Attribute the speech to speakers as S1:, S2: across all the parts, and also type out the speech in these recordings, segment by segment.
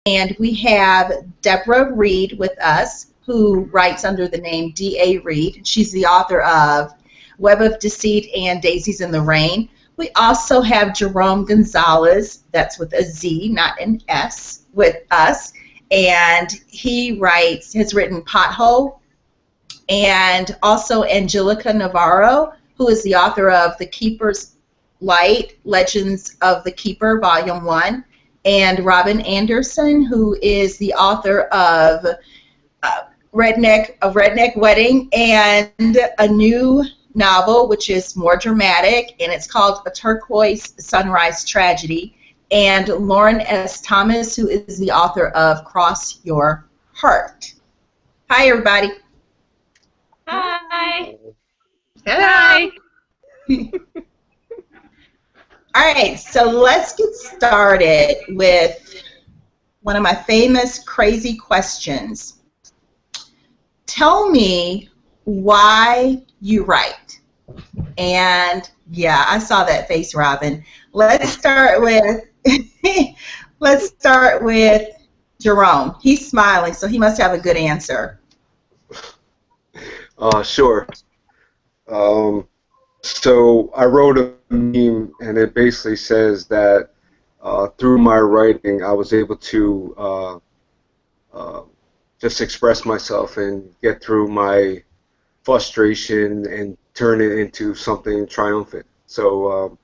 S1: And we have Deborah Reed with us, who writes under the name D.A. Reed. She's the author of Web of Deceit and Daisies in the Rain. We also have Jerome Gonzalez, that's with a Z, not an S, with us. And he has written Pothole. And also Angelica Navarro, who is the author of The Keeper's Light, Legends of the Keeper, Volume 1. And Robin Anderson, who is the author of Redneck Wedding and a new novel, which is more dramatic, and it's called A Turquoise Sunrise Tragedy. And Lauren S. Thomas, who is the author of Cross Your Heart. Hi, everybody.
S2: Hi.
S1: Hi. All right, so let's get started with one of my famous crazy questions. Tell me why you write. And yeah, I saw that face, Robin. Let's start with Jerome. He's smiling, so he must have a good answer.
S3: Sure. So I wrote a meme, and it basically says that through my writing, I was able to just express myself and get through my frustration and turn it into something triumphant. So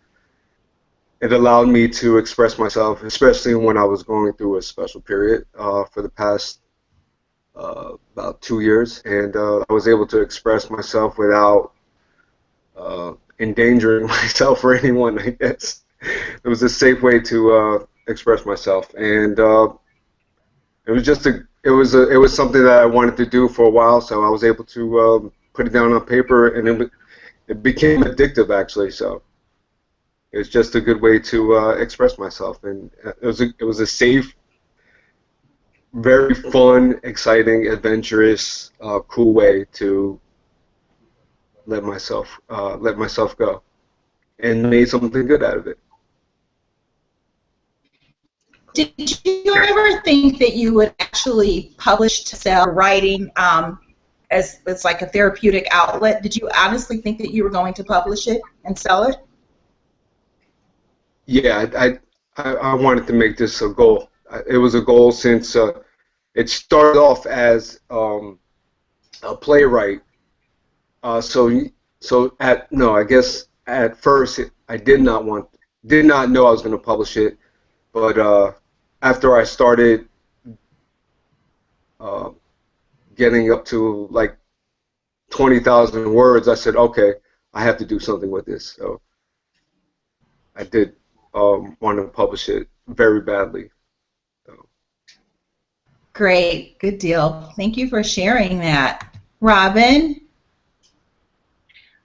S3: it allowed me to express myself, especially when I was going through a special period for the past about 2 years, and I was able to express myself without endangering myself or anyone, I guess. It was a safe way to express myself, and it was just it was something that I wanted to do for a while, so I was able to put it down on paper, and it became addictive, actually. So it's just a good way to express myself, and it was a safe, very fun, exciting, adventurous, cool way to let myself go, and made something good out of it.
S1: Did you ever think that you would actually publish to sell writing as it's like a therapeutic outlet? Did you honestly think that you were going to publish it and sell it?
S3: Yeah, I wanted to make this a goal. It was a goal since it started off as a playwright. I guess at first I did not know I was going to publish it, but after I started getting up to like 20,000 words, I said, okay, I have to do something with this. So I did want to publish it very badly. So.
S1: Great, good deal. Thank you for sharing that, Robin.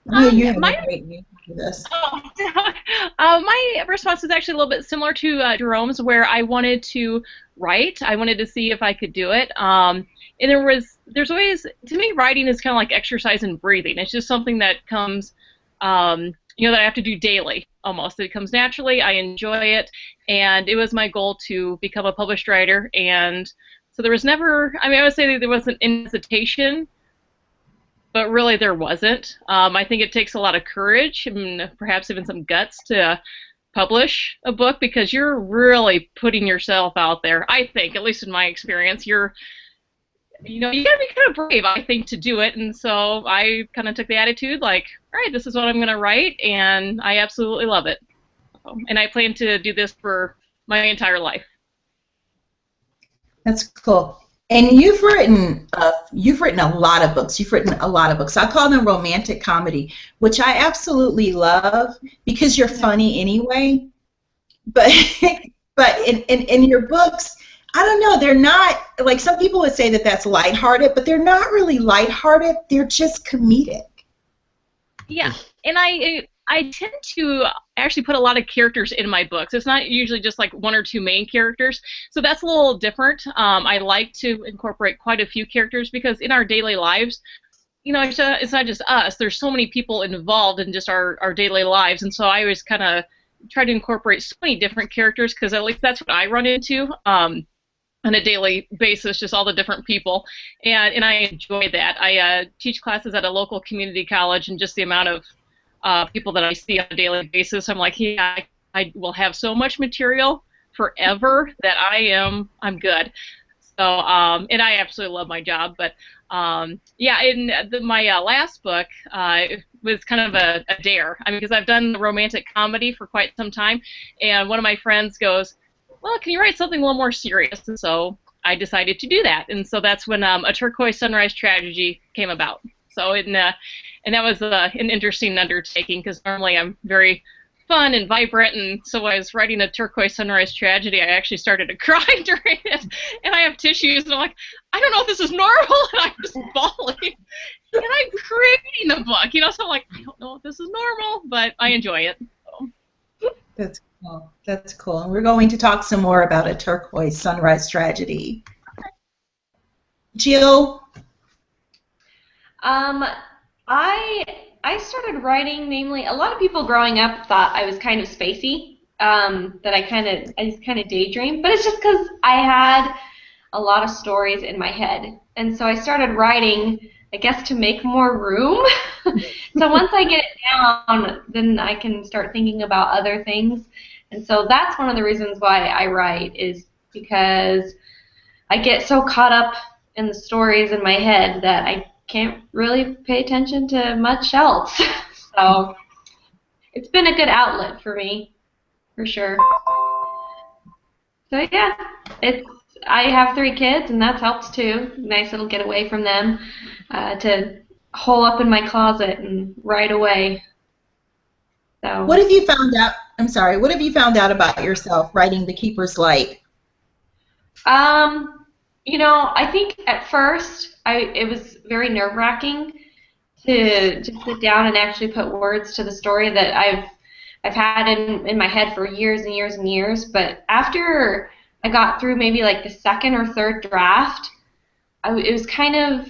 S1: You have a great name for this.
S2: My response is actually a little bit similar to Jerome's, where I wanted to write. I wanted to see if I could do it. And there's always, to me, writing is kind of like exercise and breathing. It's just something that comes, that I have to do daily, almost. It comes naturally. I enjoy it, and it was my goal to become a published writer. And so there was never, I would say that there wasn't an hesitation, but really there wasn't. I think it takes a lot of courage and perhaps even some guts to publish a book, because you're really putting yourself out there. I think, at least in my experience, you gotta be kind of brave, I think, to do it. And so I kind of took the attitude like, all right, this is what I'm gonna write, and I absolutely love it. And I plan to do this for my entire life.
S1: That's cool. And you've written a lot of books. You've written a lot of books. I call them romantic comedy, which I absolutely love because you're funny anyway. But in your books, I don't know, they're not, like, some people would say that that's lighthearted, but they're not really lighthearted. They're just comedic.
S2: Yeah, and I tend to actually put a lot of characters in my books. It's not usually just like one or two main characters, so that's a little different. I like to incorporate quite a few characters, because in our daily lives, it's not just us. There's so many people involved in just our daily lives, and so I always kind of try to incorporate so many different characters, because at least that's what I run into. on a daily basis, just all the different people, and I enjoy that. I teach classes at a local community college, and just the amount of people that I see on a daily basis, I'm like, yeah, I will have so much material forever that I'm good. So, and I absolutely love my job. But yeah, in my last book was kind of a dare. I mean, because I've done romantic comedy for quite some time, and one of my friends goes, well, can you write something a little more serious? And so I decided to do that. And so that's when A Turquoise Sunrise Tragedy came about. So and that was an interesting undertaking, because normally I'm very fun and vibrant, and so I was writing A Turquoise Sunrise Tragedy. I actually started to cry during it, and I have tissues, and I'm like, I don't know if this is normal, and I'm just bawling. And I'm creating the book, so I'm like, I don't know if this is normal, but I enjoy it. So.
S1: That's cool. That's cool. And we're going to talk some more about A Turquoise Sunrise Tragedy. Jill?
S4: I started writing, namely, a lot of people growing up thought I was kind of spacey, that I just kind of daydreamed, but it's just because I had a lot of stories in my head, and so I started writing, I guess, to make more room. So once I get it down, then I can start thinking about other things, and so that's one of the reasons why I write, is because I get so caught up in the stories in my head that I can't really pay attention to much else. So it's been a good outlet for me, for sure. So yeah, I have 3 kids, and that helps too. Nice little getaway from them, to hole up in my closet and write away. So.
S1: What have you found out? I'm sorry. What have you found out about yourself writing The Keeper's Light?
S4: I think at first it was very nerve-wracking to just sit down and actually put words to the story that I've had in my head for years and years and years. But after I got through maybe like the 2nd or 3rd draft, it was kind of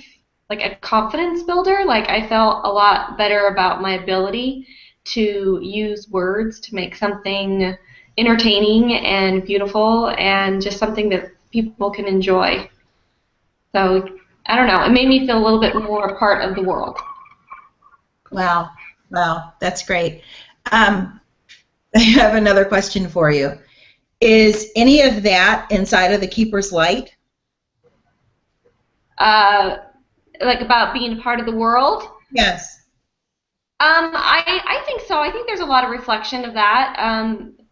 S4: like a confidence builder. Like, I felt a lot better about my ability to use words to make something entertaining and beautiful and just something that people can enjoy. So, I don't know, it made me feel a little bit more a part of the world.
S1: Wow, that's great. I have another question for you. Is any of that inside of The Keeper's Light?
S4: Like about being a part of the world?
S1: Yes.
S4: I think so. I think there's a lot of reflection of that.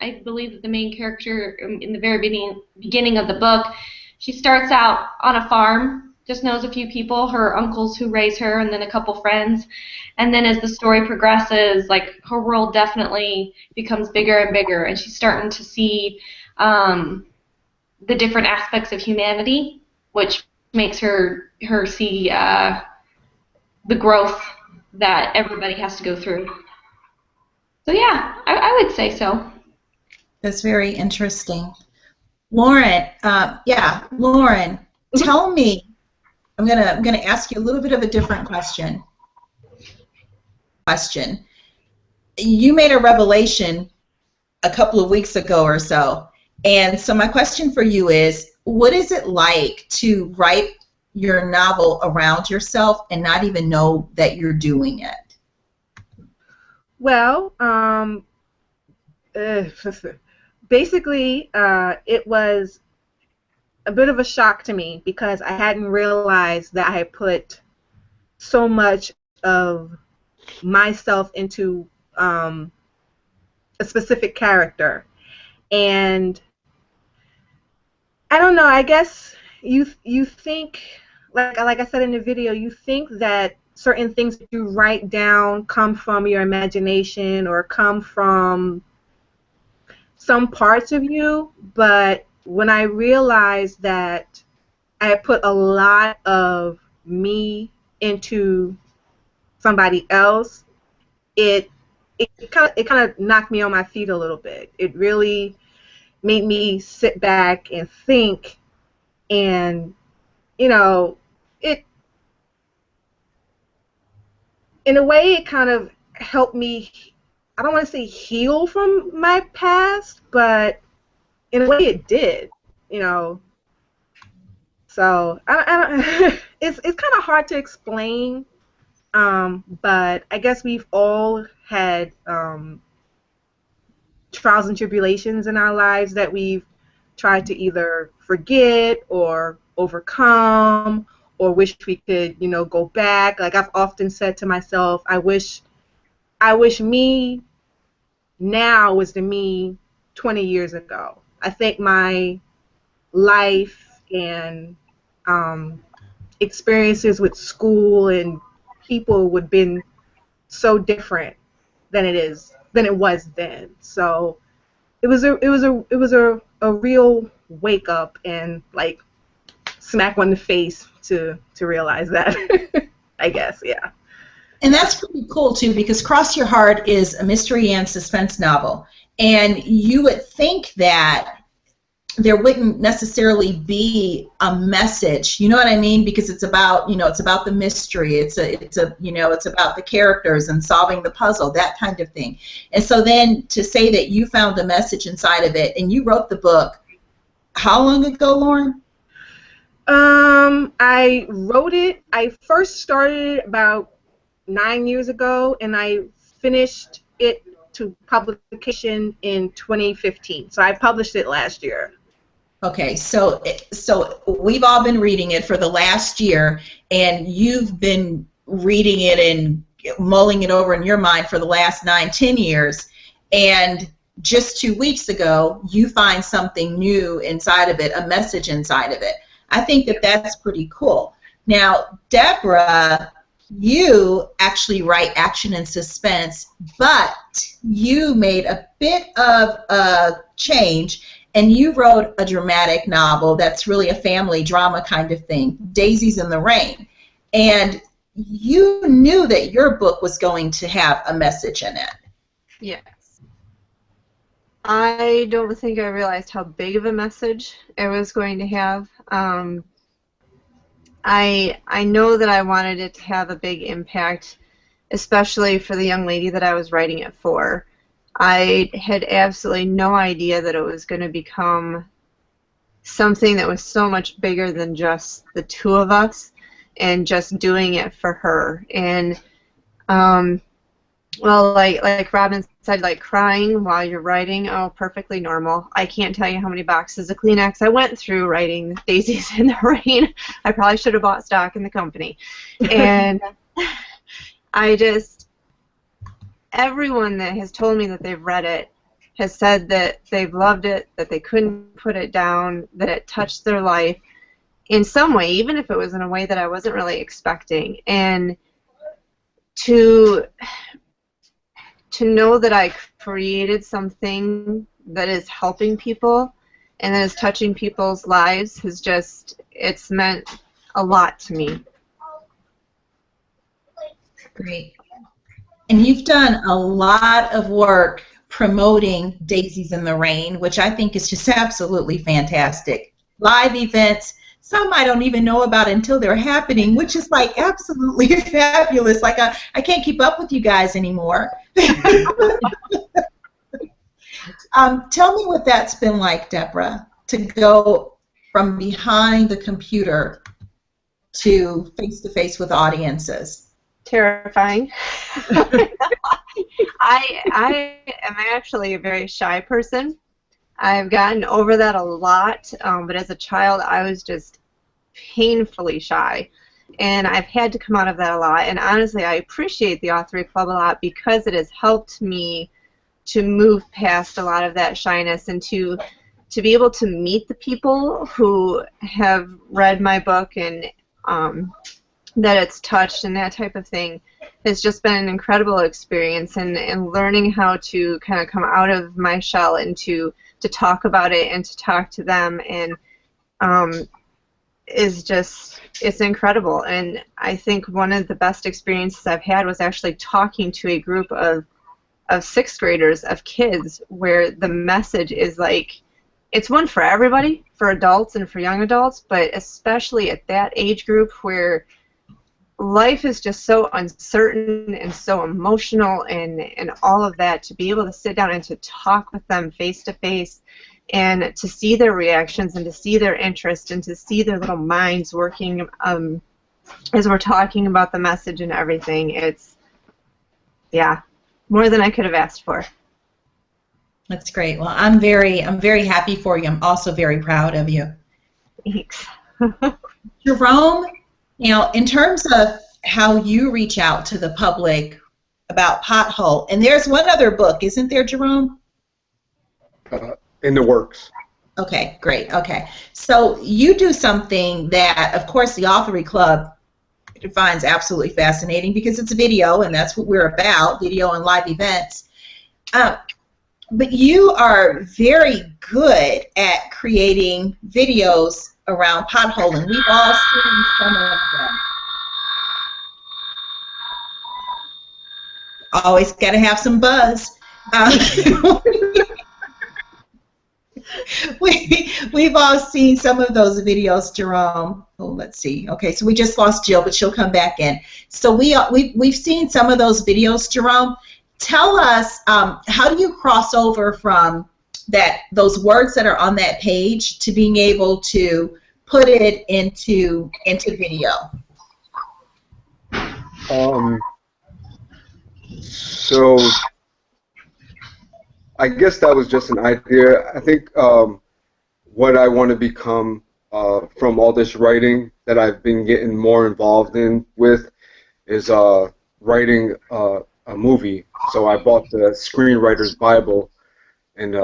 S4: I believe that the main character in the very beginning of the book, she starts out on a farm, just knows a few people, her uncles who raise her, and then a couple friends. And then as the story progresses, like, her world definitely becomes bigger and bigger, and she's starting to see the different aspects of humanity, which makes her see the growth that everybody has to go through. So yeah, I would say so.
S1: That's very interesting. Lauren, Lauren, tell me. I'm gonna ask you a little bit of a different question. You made a revelation a couple of weeks ago or so, and so my question for you is, what is it like to write your novel around yourself and not even know that you're doing it?
S5: Well, basically, it was a bit of a shock to me because I hadn't realized that I had put so much of myself into a specific character. And I don't know, I guess you think, like I said in the video, you think that certain things that you write down come from your imagination or come from some parts of you, but when I realized that I had put a lot of me into somebody else, it kind of knocked me on my feet a little bit. It really made me sit back and think, and it in a way it kind of helped me, I don't want to say heal from my past, but in a way it did. So it's kind of hard to explain, but I guess we've all had trials and tribulations in our lives that we've tried to either forget or overcome, or wish we could, go back. Like I've often said to myself, I wish me now was the me 20 years ago. I think my life and experiences with school and people would have been so different than it was then. So it was a real wake up and like smack on the face to realize that. I guess, yeah.
S1: And that's pretty cool too, because Cross Your Heart is a mystery and suspense novel, and you would think that there wouldn't necessarily be a message, you know what I mean? Because it's about, it's about the mystery, it's about the characters and solving the puzzle, that kind of thing. And so then to say that you found a message inside of it, and you wrote the book, how long ago, Lauren?
S5: I wrote it. I first started about 9 years ago, and I finished it to publication in 2015. So I published it last year.
S1: Okay, so we've all been reading it for the last year, and you've been reading it and mulling it over in your mind for the last 9-10 years, and just 2 weeks ago, you find something new inside of it, a message inside of it. I think that that's pretty cool. Now, Deborah, you actually write action and suspense, but you made a bit of a change, and you wrote a dramatic novel that's really a family drama kind of thing, Daisies in the Rain. And you knew that your book was going to have a message in it.
S6: Yes. I don't think I realized how big of a message it was going to have. I know that I wanted it to have a big impact, especially for the young lady that I was writing it for. I had absolutely no idea that it was going to become something that was so much bigger than just the two of us and just doing it for her. And well, like Robin said, like crying while you're writing, oh, perfectly normal. I can't tell you how many boxes of Kleenex I went through writing Daisies in the Rain. I probably should have bought stock in the company. And everyone that has told me that they've read it has said that they've loved it, that they couldn't put it down, that it touched their life in some way, even if it was in a way that I wasn't really expecting. And to know that I created something that is helping people and that is touching people's lives has just, it's meant a lot to me.
S1: Great. And you've done a lot of work promoting Daisies in the Rain, which I think is just absolutely fantastic. Live events, some I don't even know about until they're happening, which is like absolutely fabulous. Like I can't keep up with you guys anymore. Tell me what that's been like, Deborah, to go from behind the computer to face-to-face with audiences.
S6: Terrifying. I am actually a very shy person. I've gotten over that a lot, but as a child I was just painfully shy, and I've had to come out of that a lot. And honestly, I appreciate the Authoring Club a lot because it has helped me to move past a lot of that shyness and to be able to meet the people who have read my book and that it's touched and that type of thing has just been an incredible experience, and learning how to kind of come out of my shell and to talk about it and to talk to them and is just, it's incredible. And I think one of the best experiences I've had was actually talking to a group of sixth graders, of kids, where the message is like, it's one for everybody, for adults and for young adults, but especially at that age group where life is just so uncertain and so emotional and all of that, to be able to sit down and to talk with them face to face and to see their reactions and to see their interest and to see their little minds working as we're talking about the message and everything, it's, yeah, more than I could have asked for.
S1: That's great. Well, I'm very happy for you. I'm also very proud of you.
S6: Thanks.
S1: Jerome, now in terms of how you reach out to the public about Pothole, and there's one other book, isn't there, Jerome?
S3: In the works.
S1: Okay, great. Okay. So you do something that, of course, the Authory Club finds absolutely fascinating because it's a video, and that's what we're about, video and live events. But you are very good at creating videos around Pothole, and we've all seen some of them. Always got to have some buzz. We've all seen some of those videos, Jerome. Oh, let's see. Okay, so we just lost Jill, but she'll come back in. So we've seen some of those videos, Jerome. Tell us, how do you cross over from those words that are on that page to being able to put it into video?
S3: So I guess that was just an idea. I think what I want to become from all this writing that I've been getting more involved with is writing a movie. So I bought the Screenwriter's Bible, and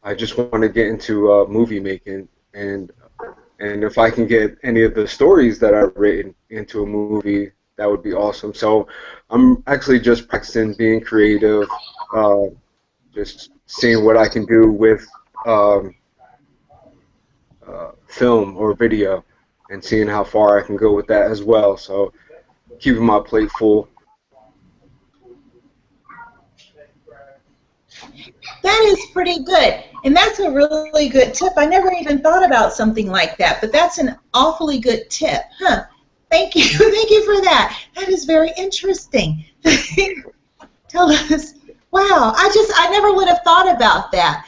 S3: I just want to get into movie making, and if I can get any of the stories that I've written into a movie, that would be awesome. So I'm actually just practicing being creative, just seeing what I can do with film or video, and seeing how far I can go with that as well. So keeping my plate full.
S1: That is pretty good, and that's a really good tip. I never even thought about something like that, but that's an awfully good tip, huh? Thank you, thank you for that. That is very interesting. Tell us. Wow, I never would have thought about that.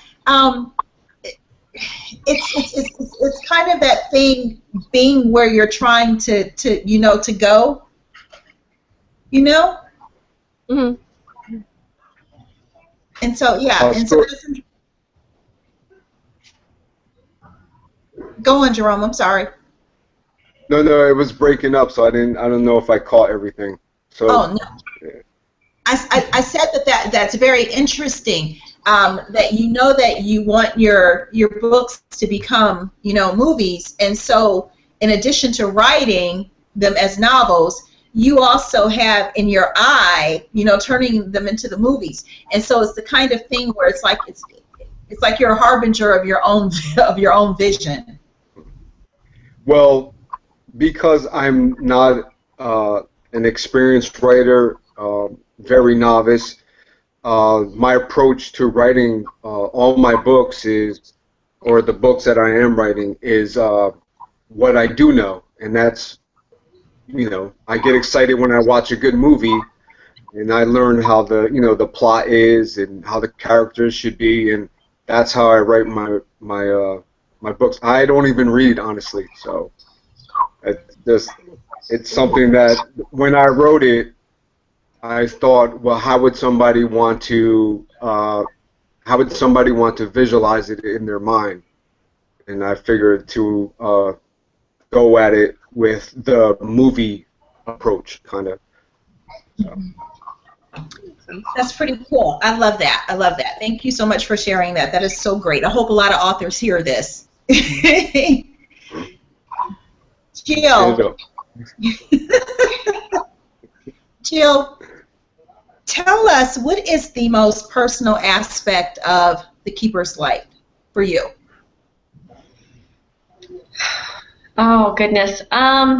S1: It's kind of that thing being where you're trying to go. You know.
S5: Mhm.
S1: And so, yeah, and so go on, Jerome. I'm sorry.
S3: No, it was breaking up, so I don't know if I caught everything. So.
S1: Oh no. Yeah. I said that's very interesting. That that you want your books to become movies, and so in addition to writing them as novels, you also have in your eye, turning them into the movies. And so it's the kind of thing where it's like you're a harbinger of your own vision.
S3: Well, because I'm not an experienced writer, very novice, my approach to writing all my books or the books that I am writing is what I do know, and that's I get excited when I watch a good movie, and I learn how the plot is and how the characters should be, and that's how I write my books. I don't even read, honestly, so it's something that when I wrote it, I thought, well, how would somebody want to visualize it in their mind? And I figured to go at it with the movie approach, kind of. So.
S1: That's pretty cool. I love that. I love that. Thank you so much for sharing that. That is so great. I hope a lot of authors hear this. Jill. Jill, tell us, what is the most personal aspect of The Keeper's Life for you?
S4: Oh, goodness.
S1: I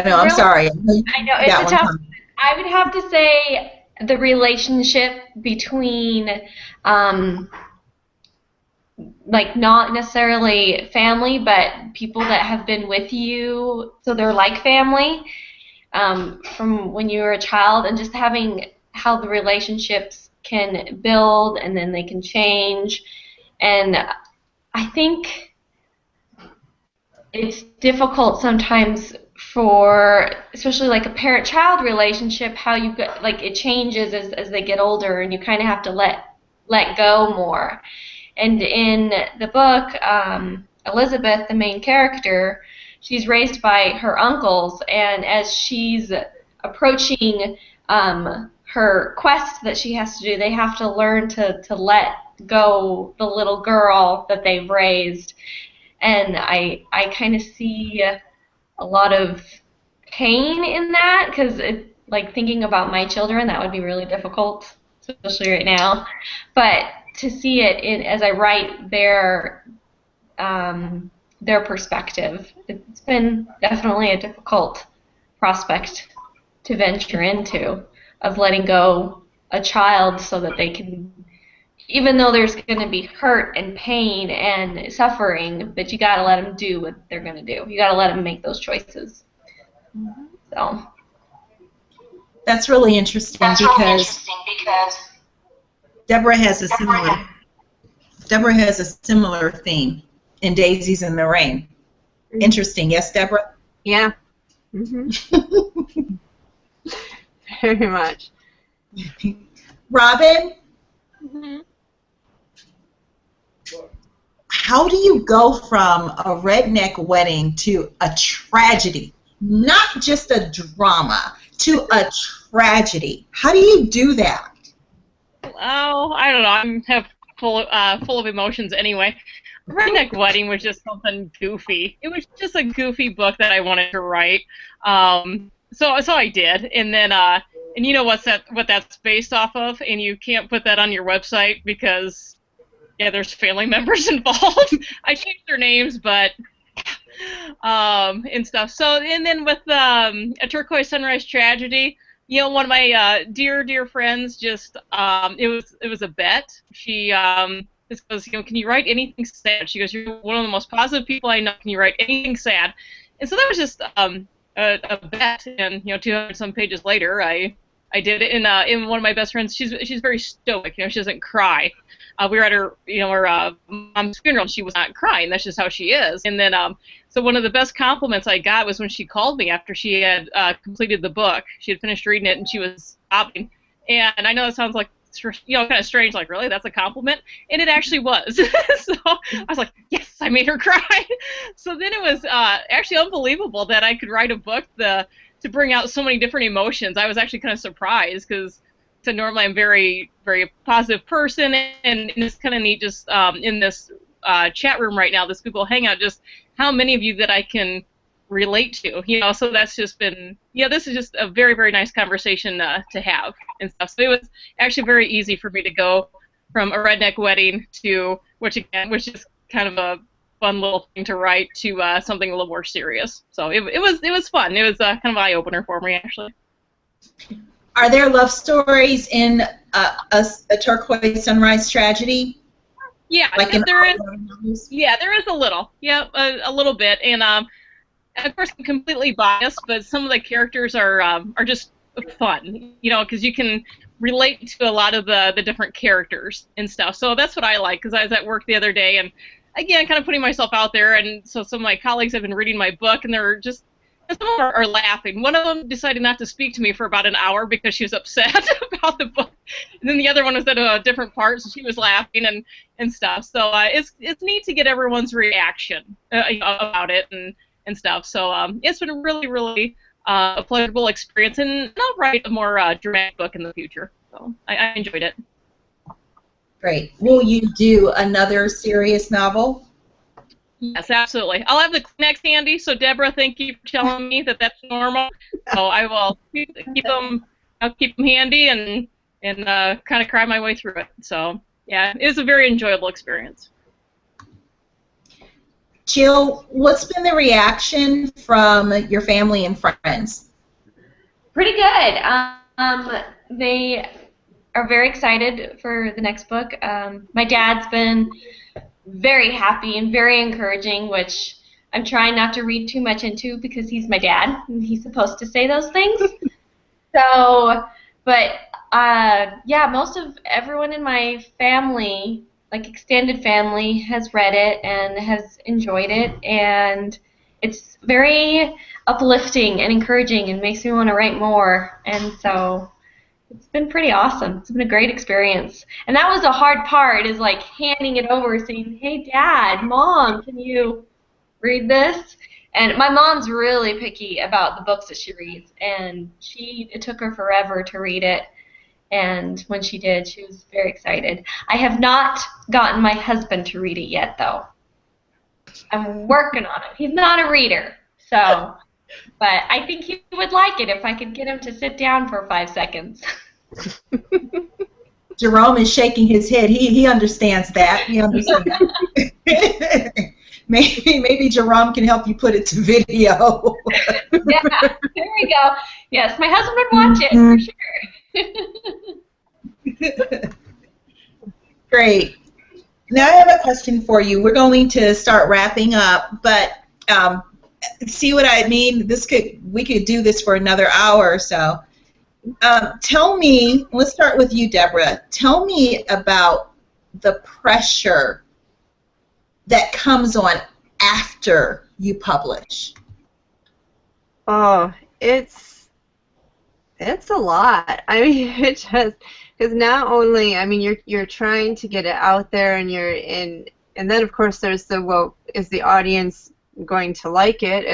S1: know, I'm sorry.
S4: I know, it's a tough one. I would have to say the relationship between, like, not necessarily family, but people that have been with you, so they're like family, from when you were a child, and just having how the relationships can build and then they can change. And I think it's difficult sometimes for, especially like a parent-child relationship, how you get, like, it changes as they get older, and you kind of have to let go more. And in the book, Elizabeth, the main character, she's raised by her uncles, and as she's approaching her quest that she has to do, they have to learn to let go the little girl that they've raised. And I kind of see a lot of pain in that, because like, thinking about my children, that would be really difficult, especially right now. But to see it as I write their perspective, it's been definitely a difficult prospect to venture into, of letting go a child so that they can, even though there's going to be hurt and pain and suffering, but you got to let them do what they're going to do. You got to let them make those choices. So
S1: That's really interesting because Deborah has a similar theme in Daisies in the Rain. Interesting, yes, Deborah?
S6: Yeah. Very much.
S1: Robin? How do you go from a redneck wedding to a tragedy? Not just a drama, to a tragedy. How do you do that?
S2: Oh, I don't know. I'm full of emotions anyway. Redneck Wedding was just something goofy. It was just a goofy book that I wanted to write. So I did, and then and you know what that's based off of, and you can't put that on your website because there's family members involved. I changed their names, but and stuff. So and then with A Turquoise Sunrise Tragedy, one of my dear friends just it was a bet. She just goes, can you write anything sad? She goes, you're one of the most positive people I know. Can you write anything sad? And so that was just a bet, and 200 some pages later, I did it. And one of my best friends, she's very stoic. She doesn't cry. We were at her mom's funeral, and she was not crying. That's just how she is. And then so one of the best compliments I got was when she called me after she had completed the book. She had finished reading it, and she was sobbing. And I know it sounds like kind of strange, like, really, that's a compliment? And it actually was. So I was like, yes, I made her cry. So then it was actually unbelievable that I could write a book to bring out so many different emotions. I was actually kind of surprised, because so normally I'm very, very positive person, and it's kind of neat just in this chat room right now, this Google Hangout, just how many of you that I can relate to, so that's just been, this is just a very, very nice conversation to have and stuff. So it was actually very easy for me to go from A Redneck Wedding to, which is kind of a fun little thing to write, to something a little more serious. So it was fun. It was kind of an eye-opener for me, actually.
S1: Are there love stories in a Turquoise Sunrise Tragedy?
S2: Yeah,
S1: like
S2: there is. Yeah, there is a little. Yeah, a little bit, and of course I'm completely biased, but some of the characters are just fun, because you can relate to a lot of the different characters and stuff. So that's what I like, because I was at work the other day, and again, kind of putting myself out there, and so some of my colleagues have been reading my book, and they're just, some of them are laughing. One of them decided not to speak to me for about an hour because she was upset about the book, and then the other one was at a different part, so she was laughing and stuff. So it's neat to get everyone's reaction about it and stuff. So it's been a really, really a pleasurable experience, and I'll write a more dramatic book in the future. So I enjoyed it.
S1: Great. Will you do another serious novel?
S2: Yes, absolutely. I'll have the Kleenex handy. So Deborah, thank you for telling me that that's normal. So I will keep them. I'll keep them handy and kind of cry my way through it. So yeah, it was a very enjoyable experience.
S1: Jill, what's been the reaction from your family and friends?
S4: Pretty good. They are very excited for the next book. My dad's been very happy and very encouraging, which I'm trying not to read too much into because he's my dad and he's supposed to say those things. So, but Yeah, most of everyone in my family, like extended family, has read it and has enjoyed it, and it's very uplifting and encouraging and makes me want to write more. And so it's been pretty awesome. It's been a great experience. And that was the hard part, is like handing it over, saying, "Hey, Dad, Mom, can you read this?" And my mom's really picky about the books that she reads, and it took her forever to read it. And when she did, she was very excited. I have not gotten my husband to read it yet, though. I'm working on it. He's not a reader, so, but I think he would like it if I could get him to sit down for 5 seconds.
S1: Jerome is shaking his head. He understands that. He understands. Maybe Jerome can help you put it to video.
S4: Yeah, there we go. Yes, my husband would watch it for sure.
S1: Great. Now I have a question for you. We're going to start wrapping up, but see what I mean? We could do this for another hour or so. Tell me, let's start with you, Deborah. Tell me about the pressure that comes on after you publish.
S6: Oh, it's a lot. I mean, it just, because not only, I mean, you're trying to get it out there, and and then of course there's well, is the audience going to like it?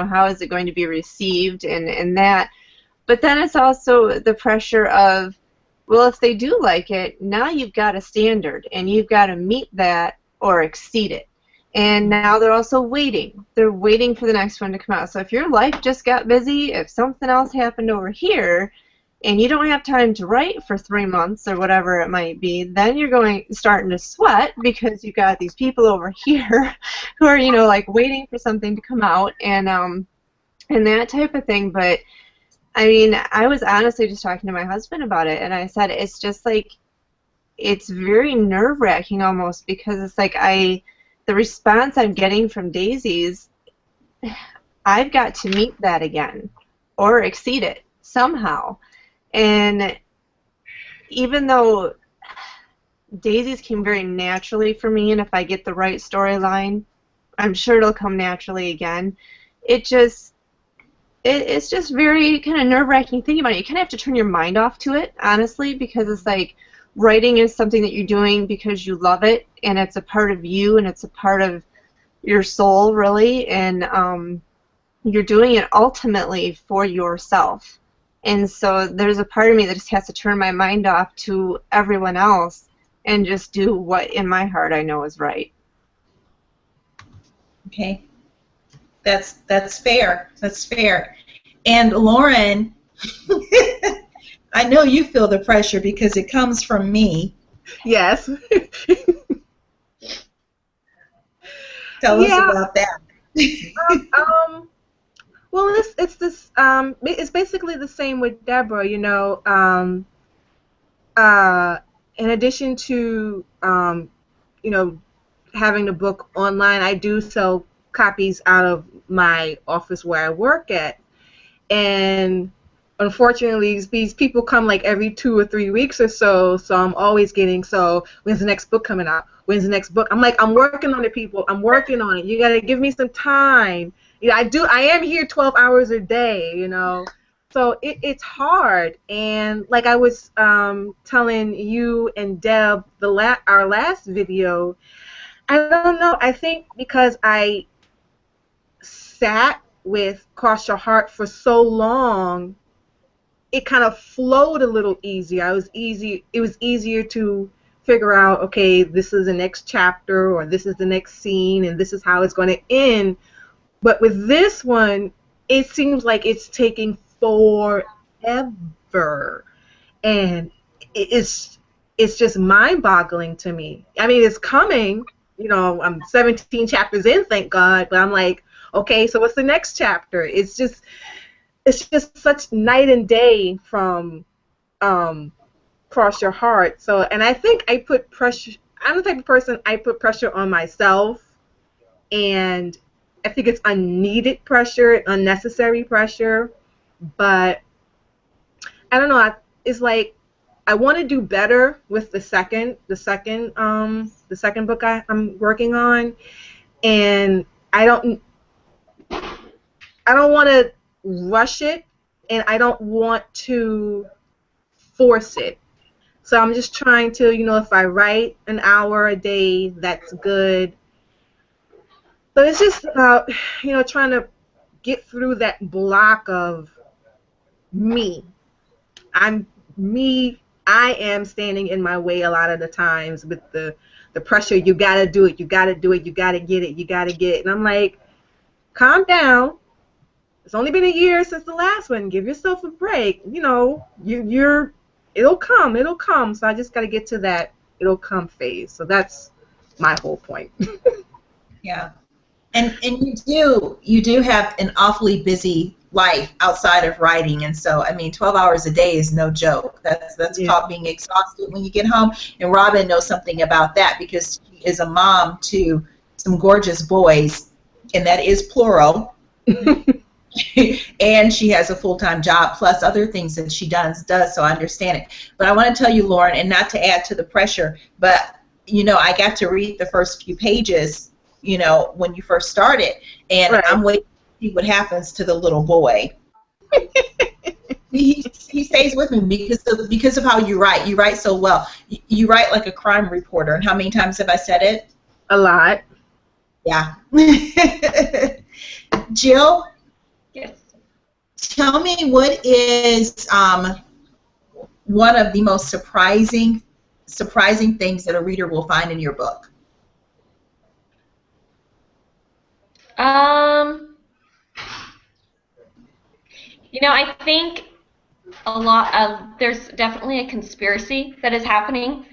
S6: How is it going to be received, and that. But then it's also the pressure of, well, if they do like it, now you've got a standard, and you've got to meet that or exceed it. And now they're also waiting. They're waiting for the next one to come out. So if your life just got busy, if something else happened over here, and you don't have time to write for 3 months or whatever it might be, then you're starting to sweat because you've got these people over here who are, like waiting for something to come out, and that type of thing. But I mean, I was honestly just talking to my husband about it, and I said it's just like, it's very nerve-wracking almost, because it's like the response I'm getting from Daisies, I've got to meet that again or exceed it somehow. And even though Daisies came very naturally for me, and if I get the right storyline, I'm sure it'll come naturally again, it's just very kind of nerve-wracking thinking about it. You kind of have to turn your mind off to it, honestly, because it's like, writing is something that you're doing because you love it, and it's a part of you, and it's a part of your soul, really, and you're doing it ultimately for yourself. And so there's a part of me that just has to turn my mind off to everyone else and just do what in my heart I know is right.
S1: Okay. That's fair. That's fair. And Lauren, I know you feel the pressure because it comes from me.
S5: Yes.
S1: Tell us about that.
S5: Well, it's basically the same with Deborah. In addition to having the book online, I do sell copies out of my office where I work at, and unfortunately, these people come like every 2 or 3 weeks or so, so I'm always getting, so when's the next book coming out? When's the next book? I'm like, I'm working on it, people. I'm working on it. You got to give me some time. I am here 12 hours a day, So it's hard. And like I was telling you and Deb, our last video, I don't know. I think because I sat with Cross Your Heart for so long, it kind of flowed a little easier. It was easier to figure out, okay, this is the next chapter, or this is the next scene, and this is how it's going to end. But with this one, it seems like it's taking forever, and it's just mind-boggling to me. I mean, it's coming. I'm 17 chapters in, thank God, but I'm like, okay, so what's the next chapter? It's just such night and day from Cross Your Heart. So, and I think I put pressure. I'm the type of person, I put pressure on myself, and I think it's unneeded pressure, unnecessary pressure. But I don't know. It's like I want to do better with the second book I'm working on, and I don't want to rush it, and I don't want to force it. So I'm just trying to, if I write an hour a day, that's good. But it's just about, trying to get through that block of me. I am standing in my way a lot of the times with the pressure. You gotta do it. You gotta do it. You gotta get it. You gotta get it. And I'm like, calm down. It's only been a year since the last one. Give yourself a break. It'll come. It'll come. So I just gotta get to that it'll come phase. So that's my whole point.
S1: Yeah. And you do have an awfully busy life outside of writing, and so 12 hours a day is no joke. That's called being exhausted when you get home. And Robin knows something about that because she is a mom to some gorgeous boys, and that is plural. And she has a full-time job plus other things that she does, so I understand it. But I want to tell you, Lauren, and not to add to the pressure, but I got to read the first few pages when you first started, and right. I'm waiting to see what happens to the little boy. he stays with me because of how you write. You write so well. You write like a crime reporter. And how many times have I said it?
S5: A lot.
S1: Yeah. Jill?
S4: Yes.
S1: Tell me, what is one of the most surprising things that a reader will find in your book?
S4: I think there's definitely a conspiracy that is happening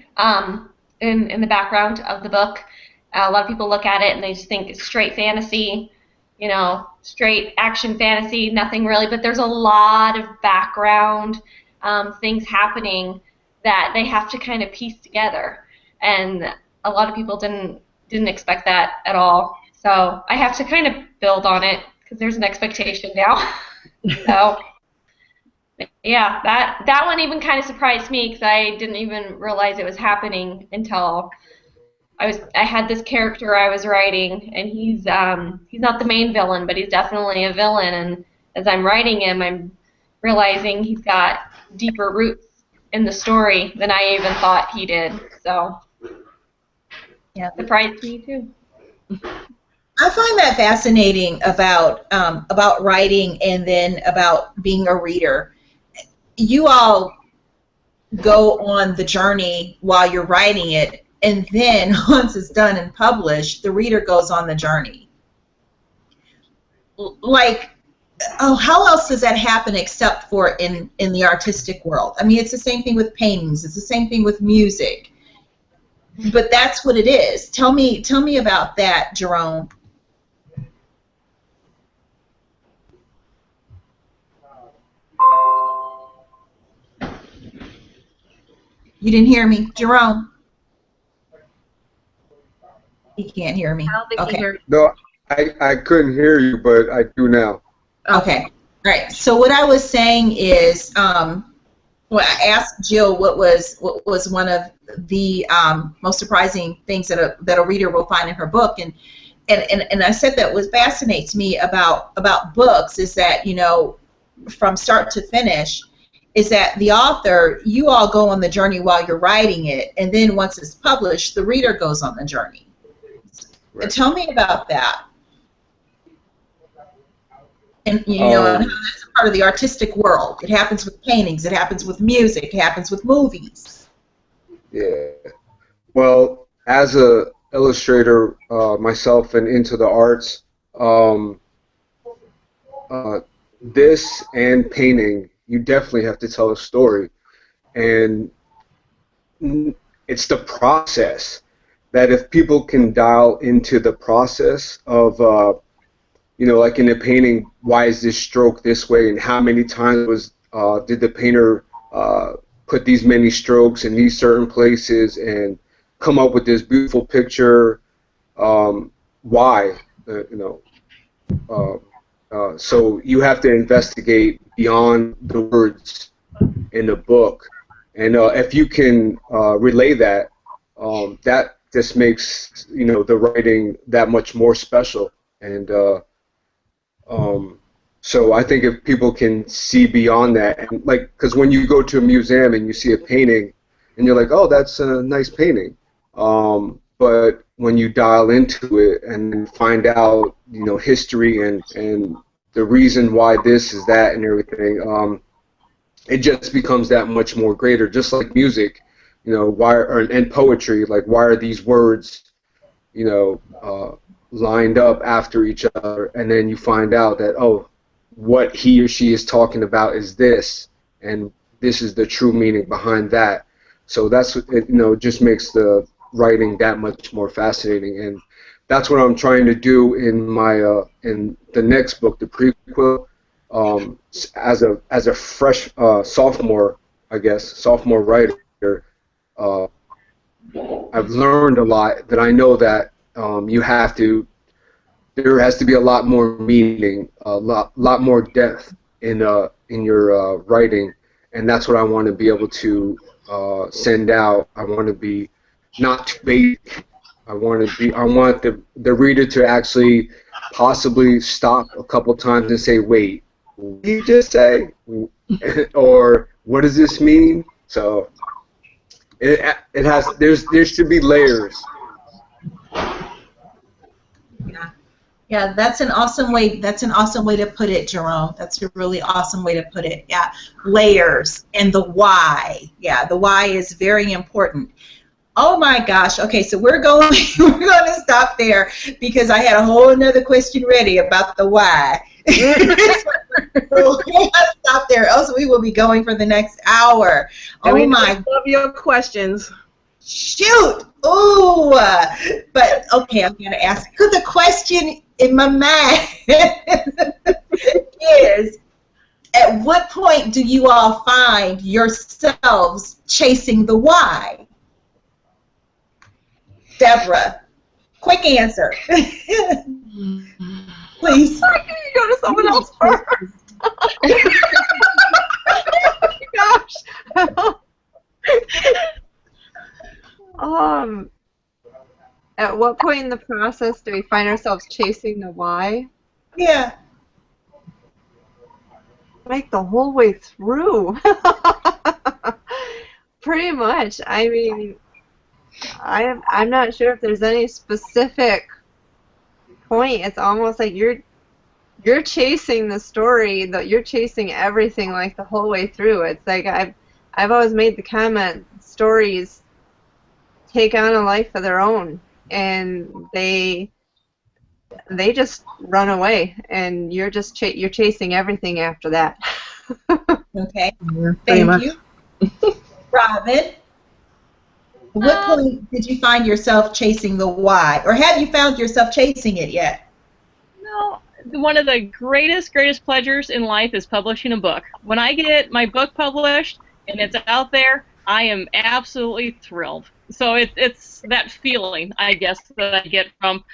S4: in the background of the book. A lot of people look at it and they just think it's straight fantasy, straight action fantasy, nothing really. But there's a lot of background things happening that they have to kind of piece together, and a lot of people didn't expect that at all. So I have to kind of build on it because there's an expectation now. So yeah, that one even kind of surprised me because I didn't even realize it was happening until I had this character I was writing, and he's not the main villain, but he's definitely a villain. And as I'm writing him, I'm realizing he's got deeper roots in the story than I even thought he did. So yeah, surprised me too.
S1: I find that fascinating about writing and then about being a reader. You all go on the journey while you're writing it, and then once it's done and published, the reader goes on the journey. How else does that happen except for in the artistic world? It's the same thing with paintings. It's the same thing with music. But that's what it is. Tell me about that, Jerome. You didn't hear me, Jerome? He can't hear me.
S5: I don't think he heard you.
S3: No, I couldn't hear you, but I do now.
S1: Okay. All right. So what I was saying is, I asked Jill what was one of the most surprising things that a reader will find in her book, and I said that what fascinates me about books is that from start to finish, is that the author, you all go on the journey while you're writing it, and then once it's published, the reader goes on the journey. Right. Tell me about that. And and how that's a part of the artistic world. It happens with paintings, it happens with music, it happens with movies.
S3: Yeah. Well, as a illustrator myself and into the arts, this and painting, you definitely have to tell a story, and it's the process that if people can dial into the process of like in a painting, why is this stroke this way, and how many times did the painter put these many strokes in these certain places and come up with this beautiful picture, why, so you have to investigate beyond the words in the book And if you can relay that, that just makes the writing that much more special. And so I think if people can see beyond that, and like, because when you go to a museum and you see a painting, and you're like, oh, that's a nice painting, but when you dial into it and find out, history and the reason why this is that and everything, it just becomes that much more greater. Just like music, and poetry, like why are these words, lined up after each other, and then you find out that, oh, what he or she is talking about is this, and this is the true meaning behind that. So that's it, just makes the writing that much more fascinating, and that's what I'm trying to do in my in the next book, the prequel. As a fresh sophomore writer, I've learned a lot that I know that there has to be a lot more meaning, a lot more depth in your writing, and that's what I want to be able to send out. I want to be not too basic. I want the reader to actually possibly stop a couple times and say, wait, what did you just say? Or what does this mean? So there should be layers.
S1: Yeah, that's an awesome way. That's an awesome way to put it, Jerome. That's a really awesome way to put it. Yeah, layers and the why. Yeah, the why is very important. Oh my gosh. Okay, so we're going to stop there because I had a whole another question ready about the why. So we'll stop there, else we will be going for the next hour. Oh my!
S5: Love your questions.
S1: Shoot! Ooh! But okay, I'm gonna ask. The question in my mind is: at what point do you all find yourselves chasing the why? Deborah, quick answer. Please.
S6: Why can you go to someone else first? Oh my gosh. At what point in the process do we find ourselves chasing the why?
S1: Yeah.
S6: Like the whole way through. Pretty much. I mean, I'm not sure if there's any specific point. It's almost like you're chasing the story, you're chasing everything like the whole way through. It's like I've always made the comment, stories take on a life of their own, and they just run away, and you're chasing everything after that.
S1: Okay.
S5: Yeah,
S1: Thank you. Robin, at what point did you find yourself chasing the why? Or have you found yourself chasing it yet?
S2: No, one of the greatest pleasures in life is publishing a book. When I get my book published and it's out there, I am absolutely thrilled. So it's that feeling, I guess, that I get from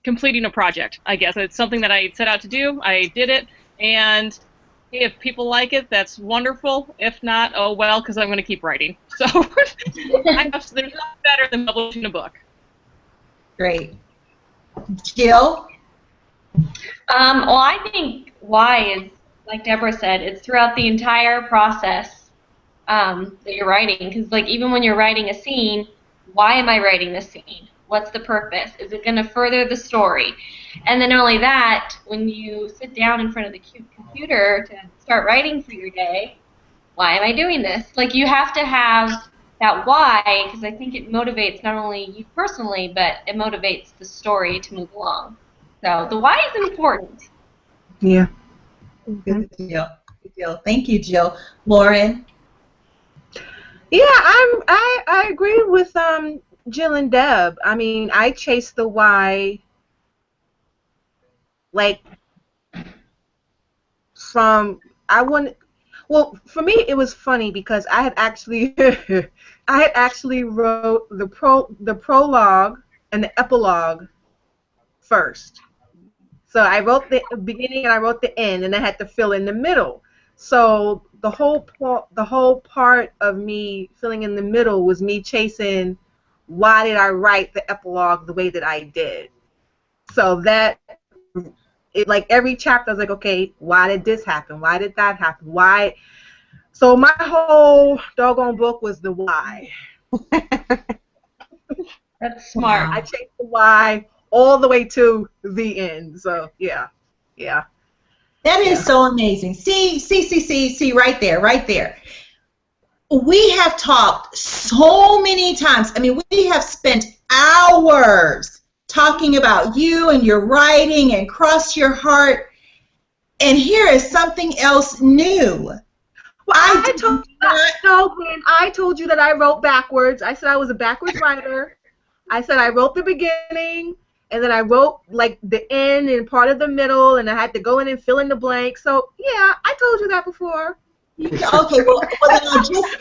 S2: completing a project. I guess it's something that I set out to do. I did it, and if people like it, that's wonderful. If not, oh well, because I'm going to keep writing. So there's nothing better than publishing a book.
S1: Great. Jill?
S4: Well, I think why is, like Deborah said, it's throughout the entire process that you're writing. Because, like, even when you're writing a scene, why am I writing this scene? What's the purpose? Is it going to further the story? And then not only that, when you sit down in front of the computer to start writing for your day, why am I doing this? Like, you have to have that why, because I think it motivates not only you personally, but it motivates the story to move along. So the why is important.
S5: Yeah.
S1: Good deal. Good deal. Thank you, Jill. Lauren?
S5: Yeah, I agree with Jill and Deb. I mean, I chase the why, like, well, for me it was funny because I had actually wrote the prologue and the epilogue first. So I wrote the beginning and I wrote the end, and I had to fill in the middle. So the whole part of me filling in the middle was me chasing why did I write the epilogue the way that I did. So that it, like every chapter I was like, okay, why did this happen? Why did that happen? Why? So my whole doggone book was the why.
S4: That's smart.
S5: I chased the why all the way to the end. So yeah.
S1: That is so amazing. See, right there. We have talked so many times. I mean, we have spent hours talking about you and your writing and Cross Your Heart. And here is something else new.
S5: Well, I told you that I wrote backwards. I said I was a backwards writer. I said I wrote the beginning, and then I wrote like the end and part of the middle, and I had to go in and fill in the blank. So yeah, I told you that before.
S1: Okay, well then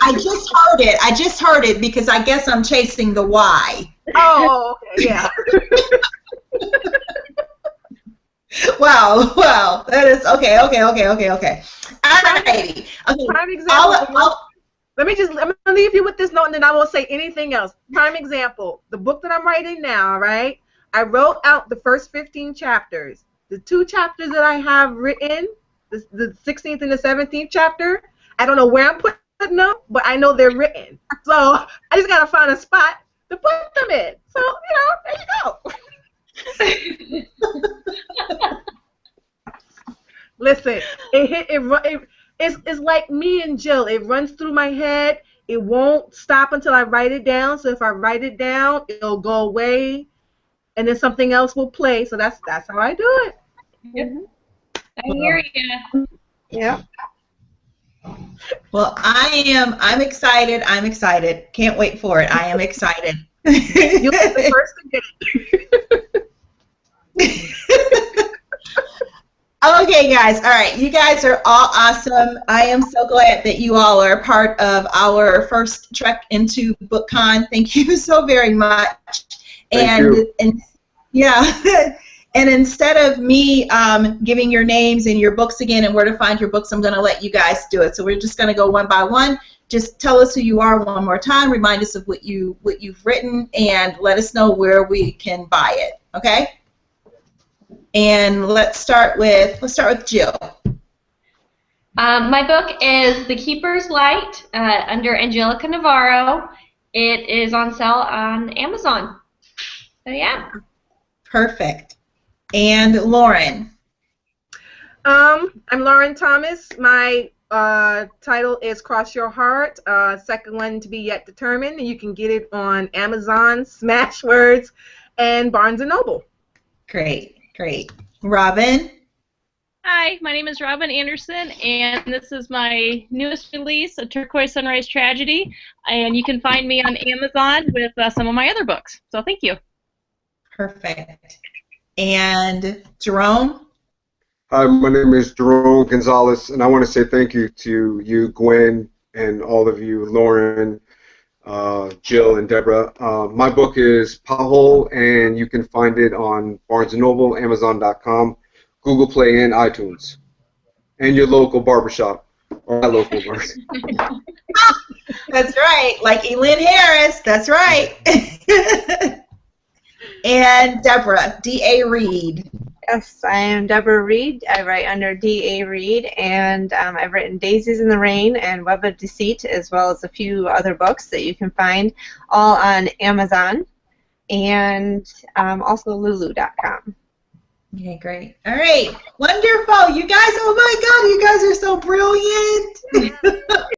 S1: I just heard it. I just heard it because I guess I'm chasing the why.
S5: Oh, okay, yeah.
S1: Wow, that is okay. All righty. Okay.
S5: Prime example. I'm gonna leave you with this note, and then I won't say anything else. Prime example: the book that I'm writing now, right? I wrote out the first 15 chapters. The 2 chapters that I have written, the 16th and the 17th chapter, I don't know where I'm putting them, but I know they're written. So I just gotta find a spot to put them in. So there you go. Listen, it's like me and Jill. It runs through my head. It won't stop until I write it down. So if I write it down, it'll go away, and then something else will play. So that's how I do it.
S4: Yep. I hear you.
S6: Yeah.
S1: Well, I'm excited. Can't wait for it. I am excited.
S5: You'll be the first to get it.
S1: Okay, guys. All right. You guys are all awesome. I am so glad that you all are part of our first trek into BookCon. Thank you so very much.
S3: Thank you.
S1: And yeah. And instead of me giving your names and your books again and where to find your books, I'm going to let you guys do it. So we're just going to go one by one. Just tell us who you are one more time. Remind us of what you've written, and let us know where we can buy it. Okay? And let's start with Jill.
S4: My book is The Keeper's Light under Angelica Navarro. It is on sale on Amazon. So yeah.
S1: Perfect. And Lauren.
S5: I'm Lauren Thomas. My title is Cross Your Heart. Second one to be yet determined. You can get it on Amazon, Smashwords, and Barnes & Noble.
S1: Great. Robin.
S2: Hi, my name is Robin Anderson, and this is my newest release, A Turquoise Sunrise Tragedy, and you can find me on Amazon with some of my other books. So thank you.
S1: Perfect. And Jerome?
S3: Hi, my name is Jerome Gonzalez, and I want to say thank you to you, Gwen, and all of you, Lauren, Jill, and Deborah. My book is Pothole, and you can find it on Barnes & Noble, Amazon.com, Google Play, and iTunes, and your local barbershop, or my local barbershop.
S1: That's right, like Elin Harris. That's right. And Deborah, D.A. Reed.
S6: Yes, I am Deborah Reed. I write under D.A. Reed, and I've written Daisies in the Rain and Web of Deceit, as well as a few other books that you can find all on Amazon and also Lulu.com.
S1: Okay, great. All right, wonderful. You guys, oh my God, you guys are